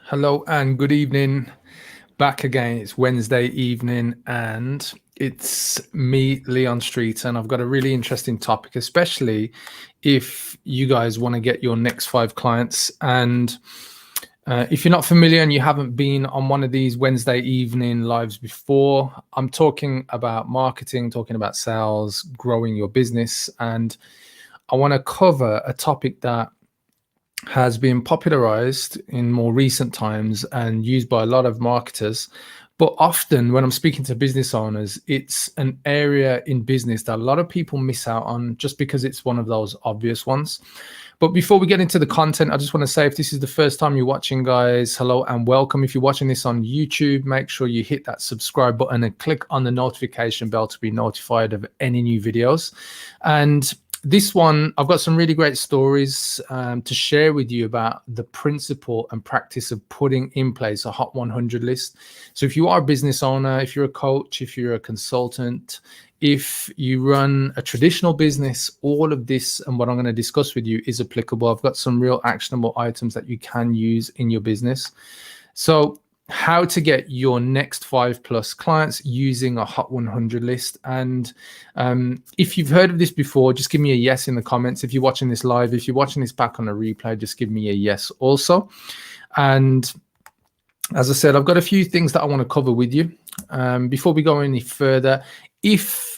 Hello and good evening. Back again. It's Wednesday evening and it's me, Leon Street, and I've got a really interesting topic, especially if you guys want to get your next 5 clients. And if you're not familiar and you haven't been on one of these Wednesday evening lives before, I'm talking about marketing, talking about sales, growing your business. And I want to cover a topic that has been popularized in more recent times and used by a lot of marketers. But often when I'm speaking to business owners, it's an area in business that a lot of people miss out on just because it's one of those obvious ones. But before we get into the content, I just want to say if this is the first time you're watching, guys, hello and welcome. If you're watching this on YouTube, make sure you hit that subscribe button and click on the notification bell to be notified of any new videos. And this one, I've got some really great stories to share with you about the principle and practice of putting in place a Hot 100 list. So if you are a business owner, if you're a coach, if you're a consultant, if you run a traditional business, all of this and what I'm going to discuss with you is applicable. I've got some real actionable items that you can use in your business. So how to get your next 5+ clients using a Hot 100 list. And if you've heard of this before, just give me a yes in the comments. If you're watching this live, if you're watching this back on a replay, just give me a yes also. And as I said, I've got a few things that I want to cover with you. Before we go any further, if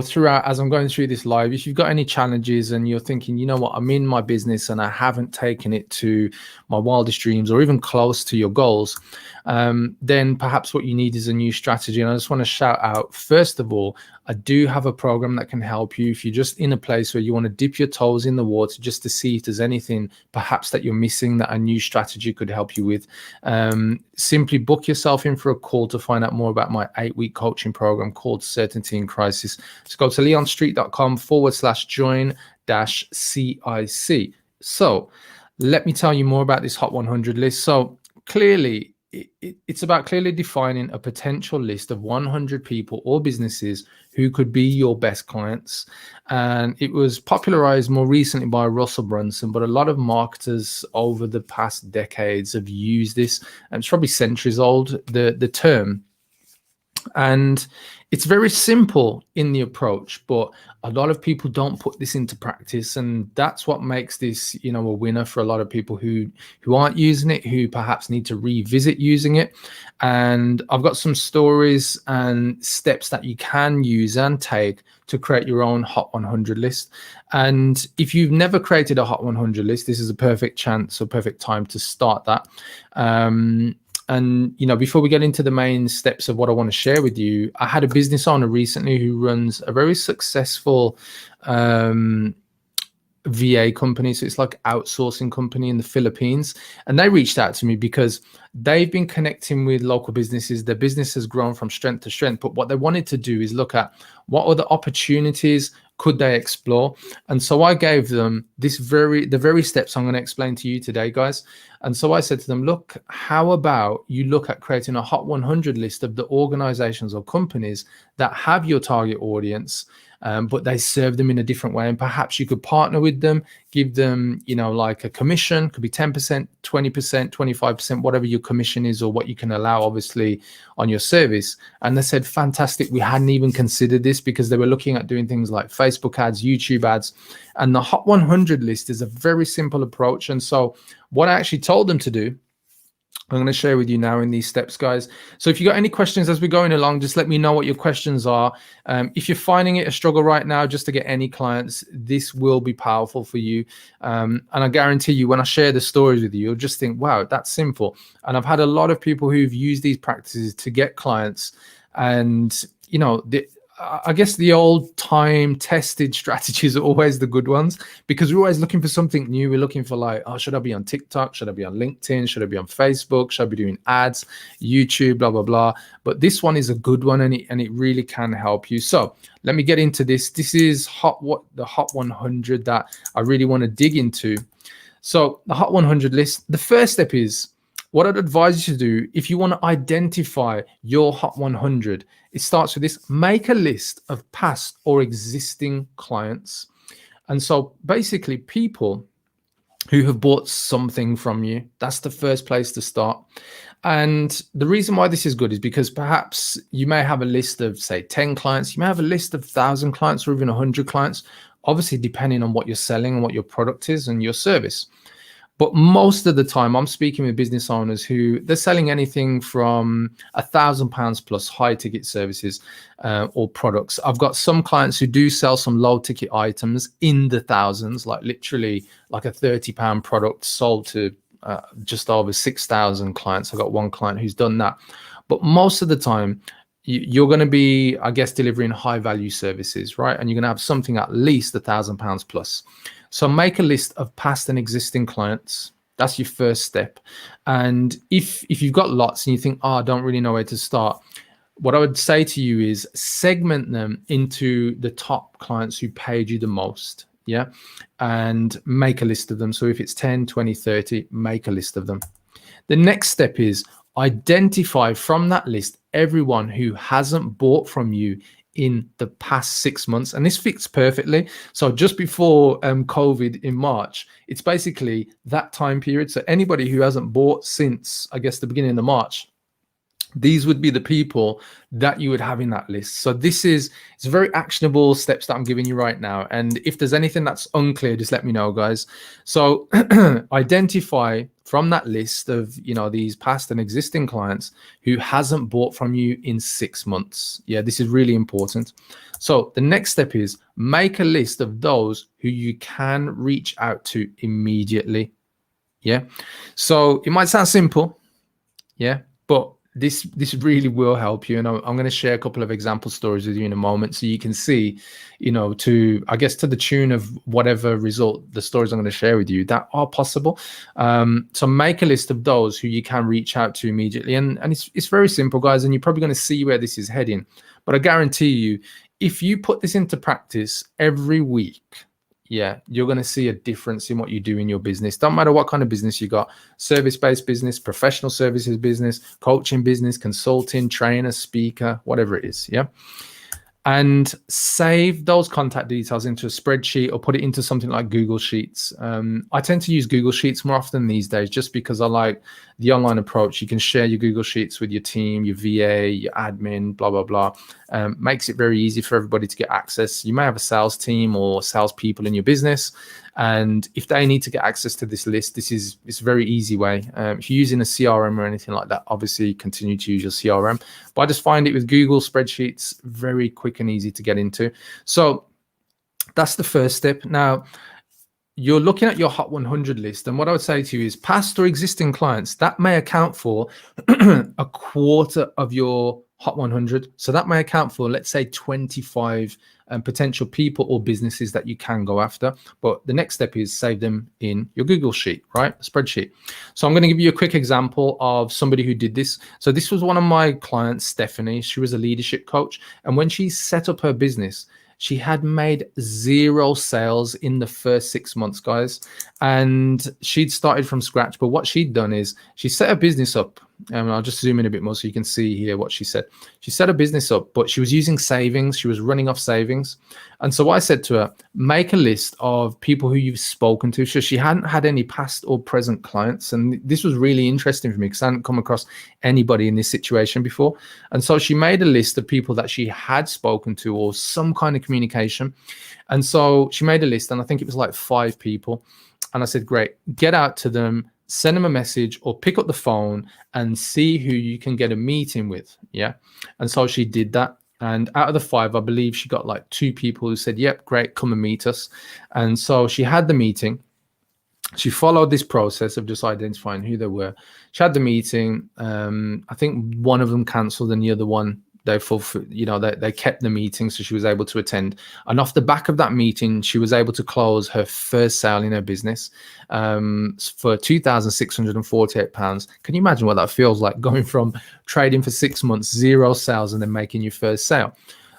throughout as I'm going through this live, if you've got any challenges and you're thinking, you know what, I'm in my business and I haven't taken it to my wildest dreams or even close to your goals, then perhaps what you need is a new strategy. And I just want to shout out, first of all, I do have a program that can help you if you're just in a place where you want to dip your toes in the water just to see if there's anything perhaps that you're missing that a new strategy could help you with. Simply book yourself in for a call to find out more about my 8-week coaching program called Certainty in Crisis. So go to leonstreet.com/join-CIC. So let me tell you more about this Hot 100 list. So clearly, it's about clearly defining a potential list of 100 people or businesses who could be your best clients. And it was popularized more recently by Russell Brunson, but a lot of marketers over the past decades have used this, and it's probably centuries old, the term. And it's very simple in the approach, but a lot of people don't put this into practice, and that's what makes this, a winner for a lot of people who aren't using it, who perhaps need to revisit using it. And I've got some stories and steps that you can use and take to create your own Hot 100 list. And if you've never created a Hot 100 list, this is a perfect chance or perfect time to start that. And before we get into the main steps of what I want to share with you, I had a business owner recently who runs a very successful VA company. So it's like outsourcing company in the Philippines. And they reached out to me because they've been connecting with local businesses. Their business has grown from strength to strength. But what they wanted to do is look at what other opportunities could they explore. And so I gave them the very steps I'm going to explain to you today, guys. And so I said to them, look, how about you look at creating a Hot 100 list of the organizations or companies that have your target audience, but they serve them in a different way. And perhaps you could partner with them, give them, like a commission, could be 10%, 20%, 25%, whatever your commission is or what you can allow, obviously, on your service. And they said, fantastic. We hadn't even considered this, because they were looking at doing things like Facebook ads, YouTube ads. And the Hot 100 list is a very simple approach. And so what I actually told them to do, I'm going to share with you now in these steps, guys. So if you got any questions as we're going along, just let me know what your questions are. If you're finding it a struggle right now just to get any clients, this will be powerful for you. And I guarantee you, when I share the stories with you, you'll just think, wow, that's simple. And I've had a lot of people who've used these practices to get clients. And, I guess the old time tested strategies are always the good ones, because we're always looking for something new. We're looking for like, oh, should I be on TikTok? Should I be on LinkedIn? Should I be on Facebook? Should I be doing ads, YouTube, blah, blah, blah. But this one is a good one, and it really can help you. So let me get into this. This is the Hot 100 that I really want to dig into. So the Hot 100 list, the first step is, what I'd advise you to do, if you want to identify your Hot 100, it starts with this: make a list of past or existing clients. And so basically people who have bought something from you. That's the first place to start. And the reason why this is good is because perhaps you may have a list of, say, 10 clients, you may have a list of 1,000 clients or even 100 clients, obviously depending on what you're selling and what your product is and your service. But most of the time, I'm speaking with business owners who they're selling anything from £1,000 plus high ticket services or products. I've got some clients who do sell some low ticket items in the thousands, like literally like a £30 product sold to just over 6,000 clients. I've got one client who's done that. But most of the time, you're going to be, I guess, delivering high value services, right? And you're going to have something at least £1,000 plus. So make a list of past and existing clients. That's your first step. And if you've got lots and you think, oh, I don't really know where to start, what I would say to you is segment them into the top clients who paid you the most. Yeah. And make a list of them. So if it's 10, 20, 30, make a list of them. The next step is identify from that list everyone who hasn't bought from you in the past 6 months. And this fits perfectly. So just before COVID in March, it's basically that time period. So anybody who hasn't bought since, I guess, the beginning of March, these would be the people that you would have in that list. So it's very actionable steps that I'm giving you right now. And if there's anything that's unclear, just let me know, guys. So identify from that list of, these past and existing clients who hasn't bought from you in 6 months. Yeah, this is really important. So the next step is make a list of those who you can reach out to immediately. Yeah. So it might sound simple. Yeah, but this really will help you, and I'm going to share a couple of example stories with you in a moment, so you can see, to the tune of whatever result the stories I'm going to share with you that are possible. So make a list of those who you can reach out to immediately, and it's very simple, guys, and you're probably going to see where this is heading. But I guarantee you, if you put this into practice every week, yeah, you're going to see a difference in what you do in your business. Don't matter what kind of business you got, service-based business, professional services business, coaching business, consulting, trainer, speaker, whatever it is. Yeah. And save those contact details into a spreadsheet or put it into something like Google Sheets. I tend to use Google Sheets more often these days just because I like the online approach. You can share your Google Sheets with your team, your VA, your admin, blah, blah, blah. Makes it very easy for everybody to get access. You may have a sales team or salespeople in your business, and if they need to get access to this list, it's a very easy way. If you're using a CRM or anything like that, obviously continue to use your CRM. But I just find it with Google spreadsheets very quick and easy to get into. So that's the first step. Now, you're looking at your Hot 100 list, and what I would say to you is past or existing clients, that may account for a quarter of your Hot 100. So that may account for, let's say, 25 potential people or businesses that you can go after. But the next step is save them in your Google Sheet, right? Spreadsheet. So I'm going to give you a quick example of somebody who did this. So this was one of my clients, Stephanie. She was a leadership coach. And when she set up her business, she had made 0 sales in the first 6 months, guys. And she'd started from scratch. But what she'd done is she set her business up. And I'll just zoom in a bit more so you can see here what she said. She set a business up, but she was using savings. She was running off savings. And so I said to her, make a list of people who you've spoken to. So she hadn't had any past or present clients. And this was really interesting for me because I hadn't come across anybody in this situation before. And so she made a list of people that she had spoken to or some kind of communication. And so she made a list, and I think it was like 5 people. And I said, great, get out to them, send them a message or pick up the phone and see who you can get a meeting with. Yeah. And so she did that. And out of the 5, I believe she got like 2 people who said, yep, great, come and meet us. And so she had the meeting. She followed this process of just identifying who they were. She had the meeting. I think one of them canceled and the other one, they kept the meeting, so she was able to attend. And off the back of that meeting, she was able to close her first sale in her business for £2,648. Can you imagine what that feels like, going from trading for 6 months, 0 sales, and then making your first sale?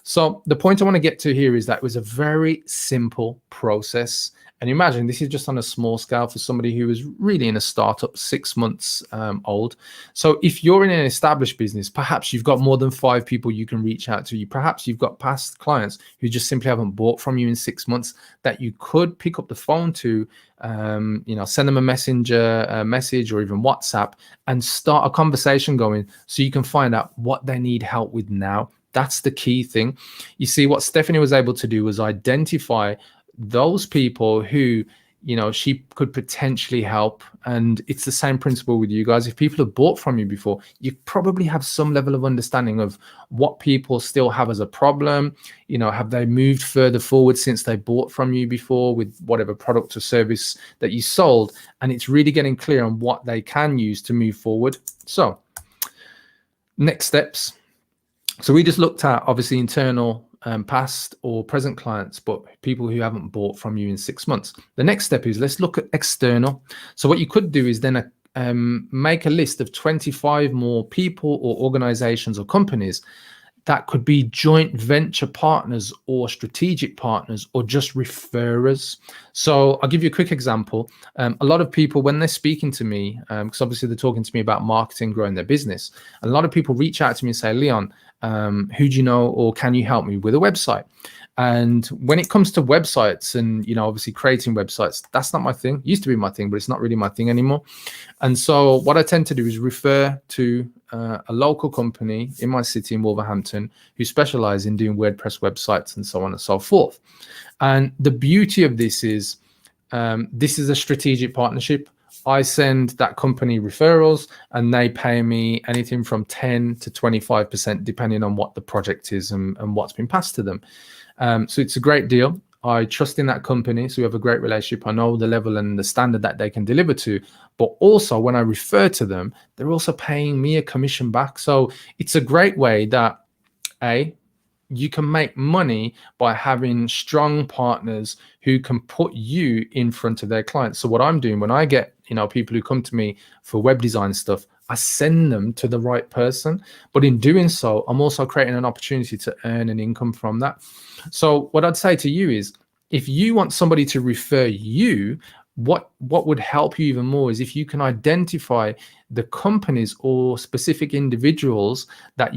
So the point I want to get to here is that it was a very simple process. And imagine this is just on a small scale for somebody who is really in a startup, 6 months old. So if you're in an established business, perhaps you've got more than 5 people you can reach out to. Perhaps you've got past clients who just simply haven't bought from you in 6 months that you could pick up the phone to, send them a message or even WhatsApp and start a conversation going so you can find out what they need help with now. That's the key thing. You see, what Stephanie was able to do was identify those people who, she could potentially help. And it's the same principle with you guys. If people have bought from you before, you probably have some level of understanding of what people still have as a problem. Have they moved further forward since they bought from you before with whatever product or service that you sold? And it's really getting clear on what they can use to move forward. So next steps. So we just looked at obviously internal past or present clients, but people who haven't bought from you in 6 months. The next step is let's look at external. So what you could do is then make a list of 25 more people or organizations or companies that could be joint venture partners or strategic partners or just referrers. So I'll give you a quick example. A lot of people, when they're speaking to me, because obviously they're talking to me about marketing, growing their business, a lot of people reach out to me and say, Leon, who do you know, or can you help me with a website? And when it comes to websites and, obviously creating websites, that's not my thing. It used to be my thing, but it's not really my thing anymore. And so what I tend to do is refer to a local company in my city in Wolverhampton who specialize in doing WordPress websites and so on and so forth. And the beauty of this is a strategic partnership. I send that company referrals and they pay me anything from 10 to 25%, depending on what the project is and what's been passed to them. So it's a great deal. I trust in that company, so we have a great relationship. I know the level and the standard that they can deliver to, but also when I refer to them, they're also paying me a commission back. So it's a great way that you can make money by having strong partners who can put you in front of their clients. So what I'm doing when I get, people who come to me for web design stuff, I send them to the right person. But in doing so, I'm also creating an opportunity to earn an income from that. So what I'd say to you is, if you want somebody to refer you, what would help you even more is if you can identify the companies or specific individuals that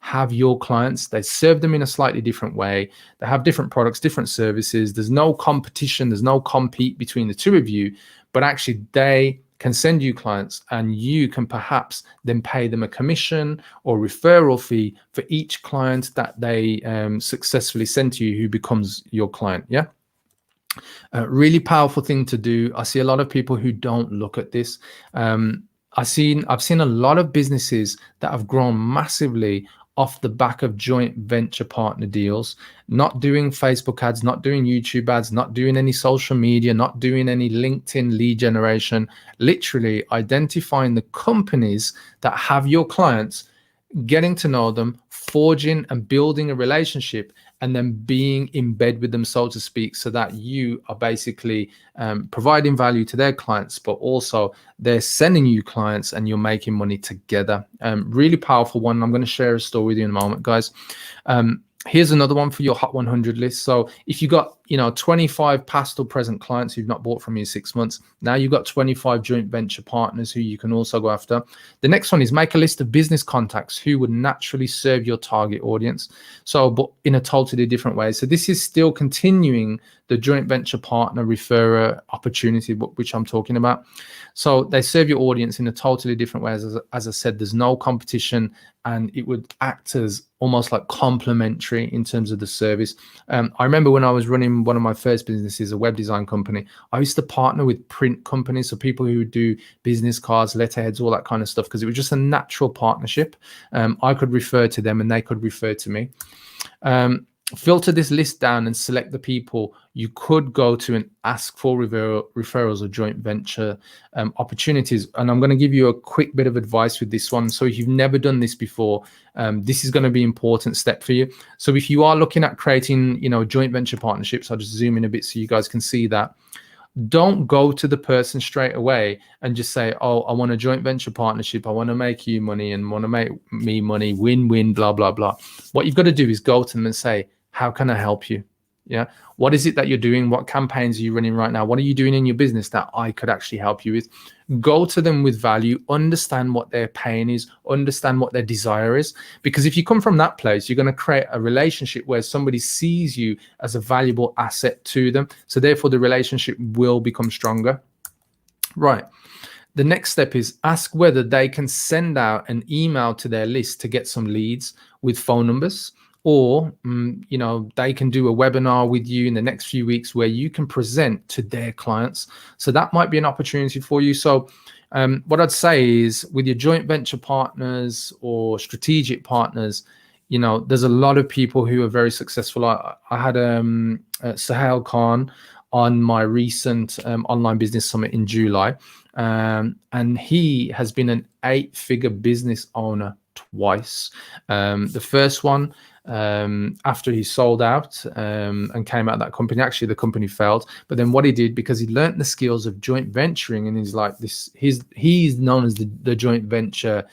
have your clients. They serve them in a slightly different way. They have different products, different services. There's no competition. There's no compete between the two of you, but actually they can send you clients and you can perhaps then pay them a commission or referral fee for each client that they successfully send to you who becomes your client. Yeah. A really powerful thing to do. I see a lot of people who don't look at this. I've seen a lot of businesses that have grown massively off the back of joint venture partner deals, not doing Facebook ads, not doing YouTube ads, not doing any social media, not doing any LinkedIn lead generation, literally identifying the companies that have your clients, getting to know them, forging and building a relationship, and then being in bed with them, so to speak, so that you are basically providing value to their clients, but also they're sending you clients and you're making money together. Really powerful one. I'm going to share a story with you in a moment, guys. Here's another one for your Hot 100 list. So if you got 25 past or present clients who've not bought from you in 6 months, now you've got 25 joint venture partners who you can also go after. The next one is make a list of business contacts who would naturally serve your target audience. So, but in a totally different way. So this is still continuing the joint venture partner referrer opportunity, which I'm talking about. So they serve your audience in a totally different way. As I said, there's no competition and it would act as almost like complementary in terms of the service. I remember when I was running one of my first businesses, a web design company, I used to partner with print companies, so people who would do business cards, letterheads, all that kind of stuff, because it was just a natural partnership. I could refer to them and they could refer to me. Filter this list down and select the people you could go to and ask for referrals or joint venture opportunities. And I'm going to give you a quick bit of advice with this one. So if you've never done this before, this is going to be an important step for you. So if you are looking at creating, joint venture partnerships, I'll just zoom in a bit so you guys can see that. Don't go to the person straight away and just say, oh, I want a joint venture partnership. I want to make you money and want to make me money, win-win, blah, blah, blah. What you've got to do is go to them and say, how can I help you? Yeah. What is it that you're doing? What campaigns are you running right now? What are you doing in your business that I could actually help you with? Go to them with value, understand what their pain is, understand what their desire is. Because if you come from that place, you're going to create a relationship where somebody sees you as a valuable asset to them. So therefore the relationship will become stronger. Right. The next step is ask whether they can send out an email to their list to get some leads with phone numbers. Or, they can do a webinar with you in the next few weeks where you can present to their clients. So that might be an opportunity for you. So what I'd say is with your joint venture partners or strategic partners, there's a lot of people who are very successful. I had Sahel Khan on my recent online business summit in July. And he has been an 8-figure business owner twice. The first one, after he sold out and came out of that company, actually the company failed, but then what he did, because he learned the skills of joint venturing, and he's like this, he's known as the joint venture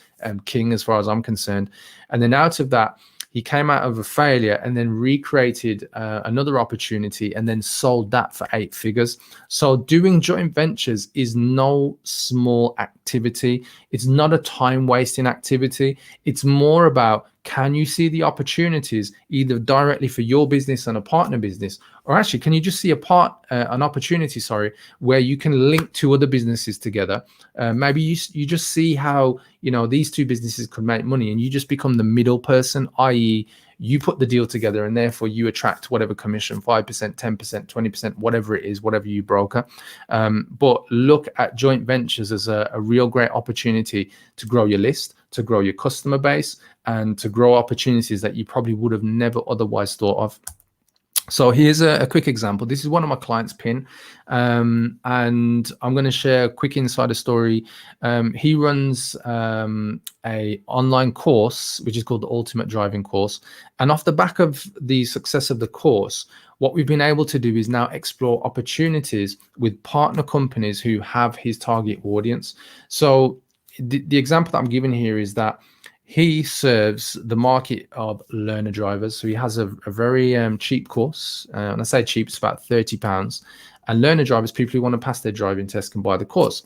king as far as I'm concerned. And then out of that, he came out of a failure and then recreated another opportunity and then sold that for 8 figures. So doing joint ventures is no small activity. It's not a time wasting activity. It's more about, can you see the opportunities either directly for your business and a partner business, or actually can you just see an opportunity, where you can link two other businesses together? Maybe you just see how these two businesses could make money, and you just become the middle person, i.e. you put the deal together and therefore you attract whatever commission, 5%, 10%, 20%, whatever it is, whatever you broker. But look at joint ventures as a real great opportunity to grow your list, to grow your customer base, and to grow opportunities that you probably would have never otherwise thought of. So here's a quick example. This is one of my clients' pin, and I'm going to share a quick insider story. He runs a online course, which is called the Ultimate Driving Course. And off the back of the success of the course, what we've been able to do is now explore opportunities with partner companies who have his target audience. So the example that I'm giving here is that he serves the market of learner drivers. So he has a very cheap course. And I say cheap, it's about £30. And learner drivers, people who want to pass their driving test, can buy the course.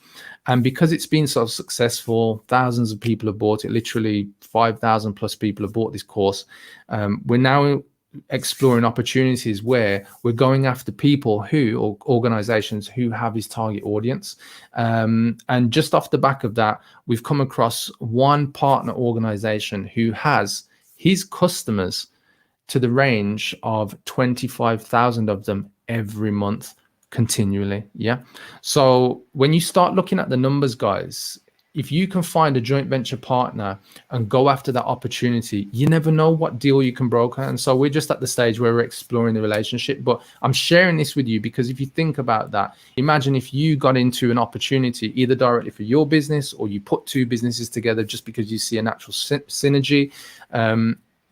And because it's been so successful, thousands of people have bought it. Literally 5,000 plus people have bought this course. We're now exploring opportunities where we're going after people or organizations who have his target audience. And just off the back of that, we've come across one partner organization who has his customers to the range of 25,000 of them every month continually. Yeah. So when you start looking at the numbers, guys, if you can find a joint venture partner and go after that opportunity, you never know what deal you can broker. And so we're just at the stage where we're exploring the relationship. But I'm sharing this with you because if you think about that, imagine if you got into an opportunity either directly for your business, or you put two businesses together just because you see a natural synergy.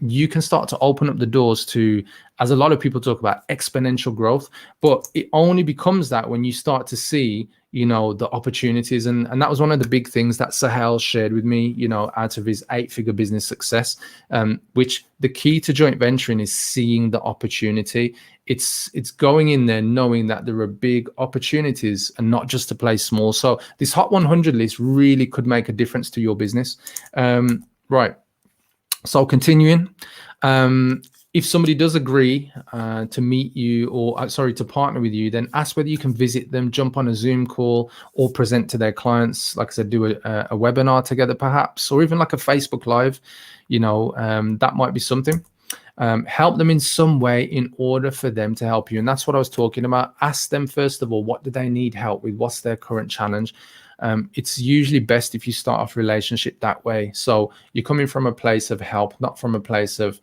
You can start to open up the doors to, as a lot of people talk about, exponential growth. But it only becomes that when you start to see the opportunities. And that was one of the big things that Sahel shared with me, out of his 8-figure business success, which the key to joint venturing is seeing the opportunity. It's going in there knowing that there are big opportunities and not just to play small. So this Hot 100 list really could make a difference to your business. Right. So continuing, if somebody does agree to meet you to partner with you, then ask whether you can visit them, jump on a Zoom call, or present to their clients. Like I said, do a webinar together perhaps, or even like a Facebook Live, that might be something. Help them in some way in order for them to help you. And that's what I was talking about. Ask them, first of all, what do they need help with? What's their current challenge? It's usually best if you start off a relationship that way. So you're coming from a place of help, not from a place of,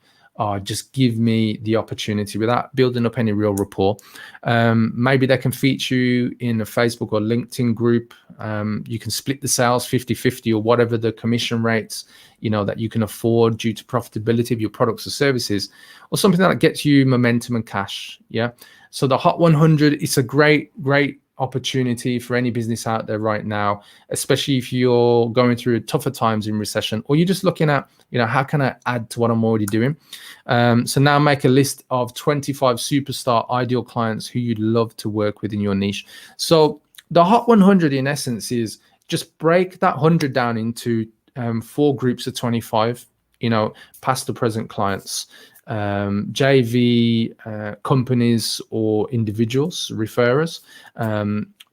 just give me the opportunity, without building up any real rapport. Maybe they can feature you in a Facebook or LinkedIn group. You can split the sales 50-50 or whatever the commission rates, that you can afford due to profitability of your products or services, or something that gets you momentum and cash. Yeah. So the Hot 100, it's a great opportunity for any business out there right now, especially if you're going through tougher times in recession, or you're just looking at, how can I add to what I'm already doing? So now make a list of 25 superstar ideal clients who you'd love to work with in your niche. So the Hot 100 in essence is just break that 100 down into 4 groups of 25, past to present clients, JV companies or individuals, referrers.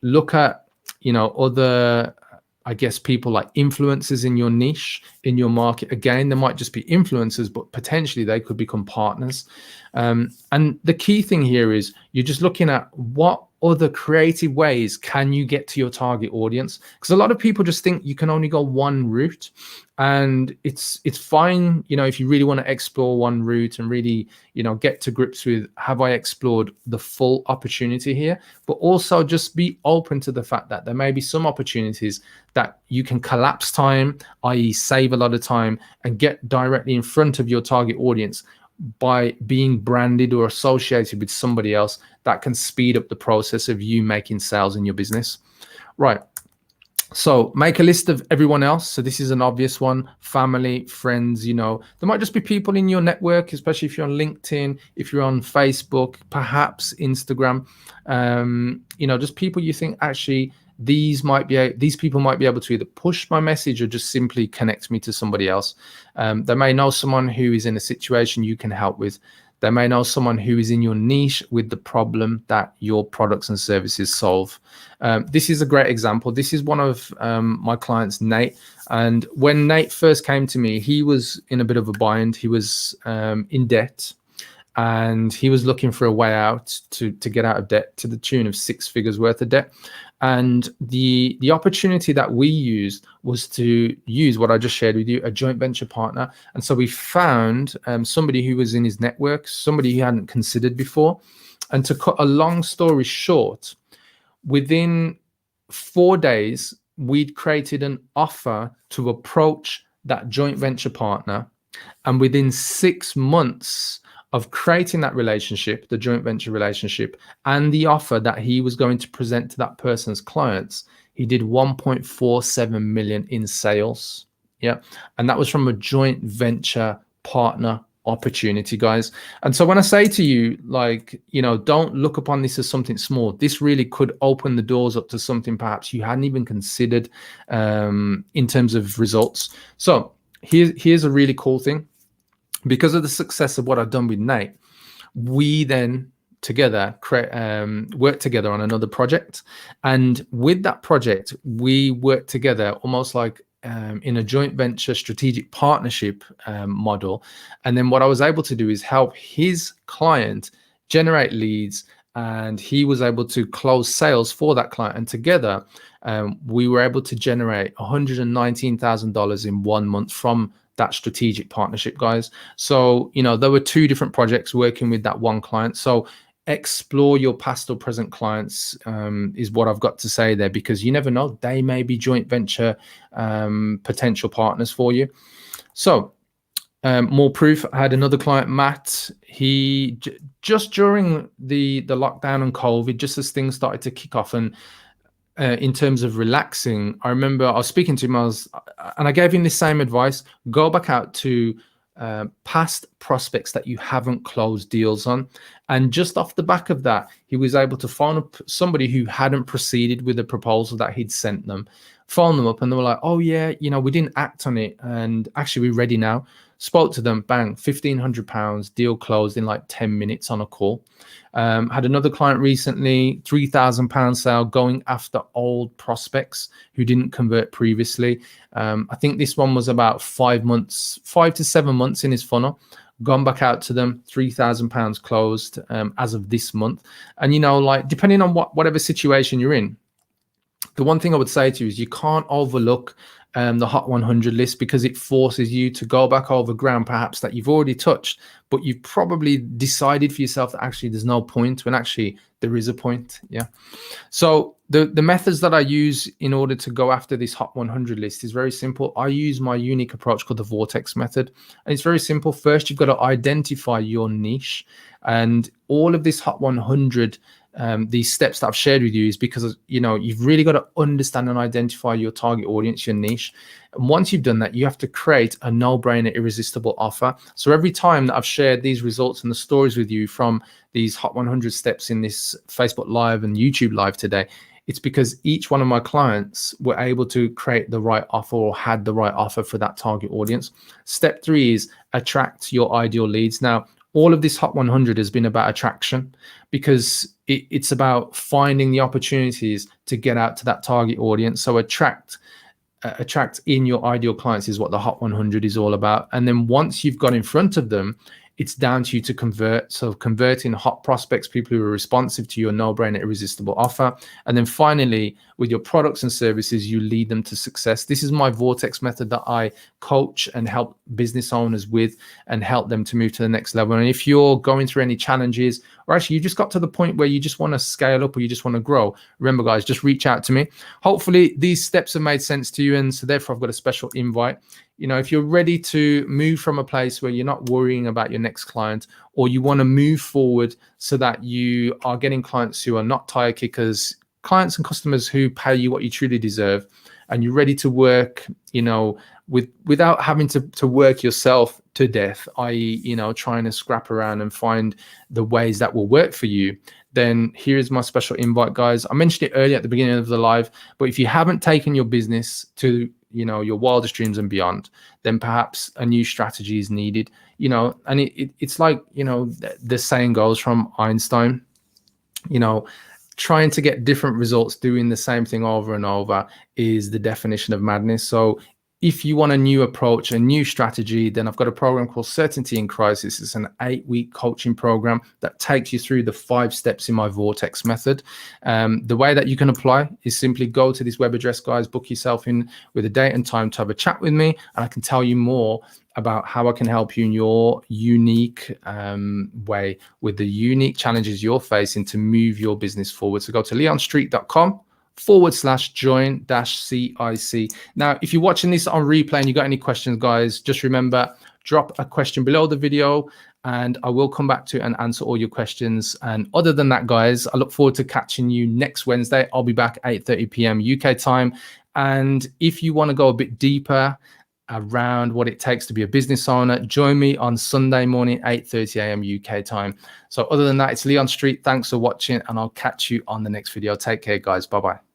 Look at, other, I guess, people like influencers in your niche, in your market. Again, they might just be influencers, but potentially they could become partners. And the key thing here is you're just looking at what other creative ways can you get to your target audience, because a lot of people just think you can only go one route, and it's fine, if you really want to explore one route and really, get to grips with, have I explored the full opportunity here? But also just be open to the fact that there may be some opportunities that you can collapse time, i.e. save a lot of time, and get directly in front of your target audience by being branded or associated with somebody else. That can speed up the process of you making sales in your business. Right. So make a list of everyone else. So this is an obvious one: family, friends. There might just be people in your network, especially if you're on LinkedIn, if you're on Facebook, perhaps Instagram. Just people you think actually these people might be able to either push my message or just simply connect me to somebody else. They may know someone who is in a situation you can help with. They may know someone who is in your niche with the problem that your products and services solve. This is a great example. This is one of my clients, Nate. And when Nate first came to me, he was in a bit of a bind. He was in debt, and he was looking for a way out to get out of debt to the tune of 6 figures worth of debt. And the opportunity that we used was to use what I just shared with you, a joint venture partner. And so we found somebody who was in his network, somebody he hadn't considered before. And to cut a long story short, within 4 days, we'd created an offer to approach that joint venture partner. And within 6 months of creating that relationship, the joint venture relationship, and the offer that he was going to present to that person's clients, he did 1.47 million in sales. Yeah. And that was from a joint venture partner opportunity, guys. And so when I say to you, don't look upon this as something small, this really could open the doors up to something perhaps you hadn't even considered in terms of results. So here's a really cool thing. Because of the success of what I've done with Nate, we then together work together on another project. And with that project, we work together almost like in a joint venture strategic partnership model. And then what I was able to do is help his client generate leads, and he was able to close sales for that client. And together, we were able to generate $119,000 in 1 month from that strategic partnership, guys. So, there were 2 different projects working with that one client. So explore your past or present clients is what I've got to say there, because you never know, they may be joint venture potential partners for you. So more proof. I had another client, Matt. He just during the lockdown and COVID, just as things started to kick off, and in terms of relaxing, I remember I was speaking to him, and I gave him the same advice: go back out to past prospects that you haven't closed deals on. And just off the back of that, he was able to phone up somebody who hadn't proceeded with the proposal that he'd sent them, phone them up, and they were like, oh yeah, we didn't act on it, and actually we're ready now. Spoke to them, bang, £1,500, deal closed in like 10 minutes on a call. Had another client recently, £3,000 sale, going after old prospects who didn't convert previously. I think this one was about 5 to 7 months in his funnel. Gone back out to them, £3,000 closed as of this month. And depending on whatever situation you're in, the one thing I would say to you is you can't overlook the Hot 100 list, because it forces you to go back over ground perhaps that you've already touched, but you've probably decided for yourself that actually there's no point, when actually there is a point. Yeah. So the methods that I use in order to go after this Hot 100 list is very simple. I use my unique approach called the Vortex method. And it's very simple. First, you've got to identify your niche, and all of this Hot 100 these steps that I've shared with you is because, you know, you've really got to understand and identify your target audience, your niche. And once you've done that, you have to create a no-brainer, irresistible offer. So every time that I've shared these results and the stories with you from these Hot 100 steps in this Facebook Live and YouTube Live today, it's because each one of my clients were able to create the right offer or had the right offer for that target audience. Step 3 is attract your ideal leads. Now, all of this Hot 100 has been about attraction, because it's about finding the opportunities to get out to that target audience. So attract in your ideal clients is what the Hot 100 is all about. And then once you've got in front of them, it's down to you to convert. So converting hot prospects, people who are responsive to your no-brainer, irresistible offer. And then finally, with your products and services, you lead them to success. This is my Vortex method that I coach and help business owners with and help them to move to the next level. And if you're going through any challenges, or actually you just got to the point where you just want to scale up or you just want to grow, remember guys, just reach out to me. Hopefully these steps have made sense to you. And so therefore I've got a special invite. You know, if you're ready to move from a place where you're not worrying about your next client, or you want to move forward so that you are getting clients who are not tire kickers, clients and customers who pay you what you truly deserve, and you're ready to work, you know, without having to work yourself to death, i.e., you know, trying to scrap around and find the ways that will work for you, then here's my special invite, guys. I mentioned it earlier at the beginning of the live, but if you haven't taken your business to, you know, your wildest dreams and beyond, then perhaps a new strategy is needed, you know. And it's like, you know, the saying goes from Einstein, you know, trying to get different results doing the same thing over and over is the definition of madness. So if you want a new approach, a new strategy, then I've got a program called Certainty in Crisis. It's an 8-week coaching program that takes you through the 5 steps in my Vortex method. The way that you can apply is simply go to this web address, guys, book yourself in with a date and time to have a chat with me, and I can tell you more about how I can help you in your unique way with the unique challenges you're facing to move your business forward. So go to leonstreet.com/join-CIC. Now, if you're watching this on replay and you got any questions, guys, just remember, drop a question below the video and I will come back to it and answer all your questions. And other than that, guys, I look forward to catching you next Wednesday. I'll be back 8:30 p.m. UK time. And if you want to go a bit deeper around what it takes to be a business owner, join me on Sunday morning, 8:30 a.m. UK time. So other than that, it's Leon Street. Thanks for watching, and I'll catch you on the next video. Take care, guys. Bye-bye.